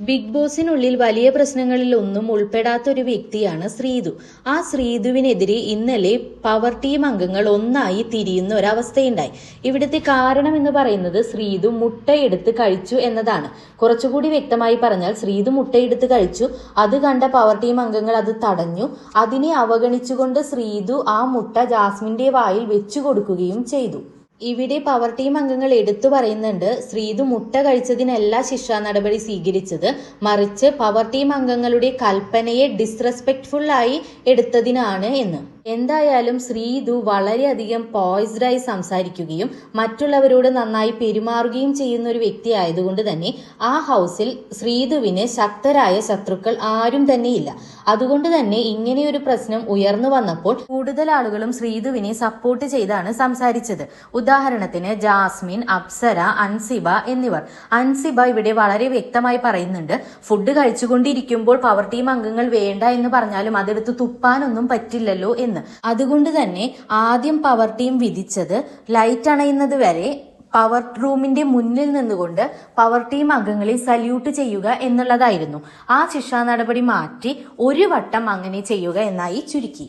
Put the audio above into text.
Big ബോസിനുള്ളിൽ വലിയ പ്രശ്നങ്ങളിൽ ഒന്നും ഉൾപ്പെടാത്ത ഒരു വ്യക്തിയാണ് ശ്രീതു. ആ ശ്രീതുവിനെതിരെ ഇന്നലെ പവർ ടീം അംഗങ്ങൾ ഒന്നായി തിരിയുന്ന ഒരവസ്ഥയുണ്ടായി. ഇവിടുത്തെ കാരണം എന്ന് പറയുന്നത് ശ്രീതു മുട്ടയെടുത്ത് കഴിച്ചു എന്നതാണ്. കുറച്ചുകൂടി വ്യക്തമായി പറഞ്ഞാൽ ശ്രീതു മുട്ടയെടുത്ത് കഴിച്ചു. അത് കണ്ട പവർ ടീം അംഗങ്ങൾ അത് തടഞ്ഞു. അതിനെ അവഗണിച്ചുകൊണ്ട് ശ്രീതു ആ മുട്ട ജാസ്മിന്റെ വായിൽ വെച്ചു കൊടുക്കുകയും ചെയ്തു. ഇവിടെ പവർ ടീം അംഗങ്ങൾ എടുത്തു പറയുന്നുണ്ട്, ശ്രീതു മുട്ട കഴിച്ചതിനല്ല ശിക്ഷാ നടപടി സ്വീകരിച്ചത്, മറിച്ച് പവർ ടീം അംഗങ്ങളുടെ കൽപ്പനയെ ഡിസ്റെസ്പെക്ട്ഫുൾ ആയി എടുത്തതിനാണ് എന്ന്. എന്തായാലും ശ്രീതു വളരെയധികം പോയിസ്ഡായി സംസാരിക്കുകയും മറ്റുള്ളവരോട് നന്നായി പെരുമാറുകയും ചെയ്യുന്ന ഒരു വ്യക്തി ആയതുകൊണ്ട് തന്നെ ആ ഹൗസിൽ ശ്രീതുവിന് ശക്തരായ ശത്രുക്കൾ ആരും തന്നെയില്ല. അതുകൊണ്ട് തന്നെ ഇങ്ങനെയൊരു പ്രശ്നം ഉയർന്നു വന്നപ്പോൾ കൂടുതൽ ആളുകളും ശ്രീതുവിനെ സപ്പോർട്ട് ചെയ്താണ് സംസാരിച്ചത്. ഉദാഹരണത്തിന് ജാസ്മിൻ, അപ്സര, അൻസിബ എന്നിവർ. അൻസിബ ഇവിടെ വളരെ വ്യക്തമായി പറയുന്നുണ്ട്, ഫുഡ് കഴിച്ചുകൊണ്ടിരിക്കുമ്പോൾ പവർ ടീം അംഗങ്ങൾ വേണ്ട എന്ന് പറഞ്ഞാലും അതെടുത്ത് തുപ്പാനൊന്നും പറ്റില്ലല്ലോ എന്ന്. അതുകൊണ്ട് തന്നെ ആദ്യം പവർ ടീം വിധിച്ചത് ലൈറ്റ് അണയുന്നത് വരെ പവർ റൂമിന്റെ മുന്നിൽ നിന്നുകൊണ്ട് പവർ ടീം അംഗങ്ങളെ സല്യൂട്ട് ചെയ്യുക എന്നുള്ളതായിരുന്നു. ആ ശിക്ഷാ നടപടി മാറ്റി ഒരു വട്ടം അങ്ങനെ ചെയ്യുക എന്നായി ചുരുക്കി.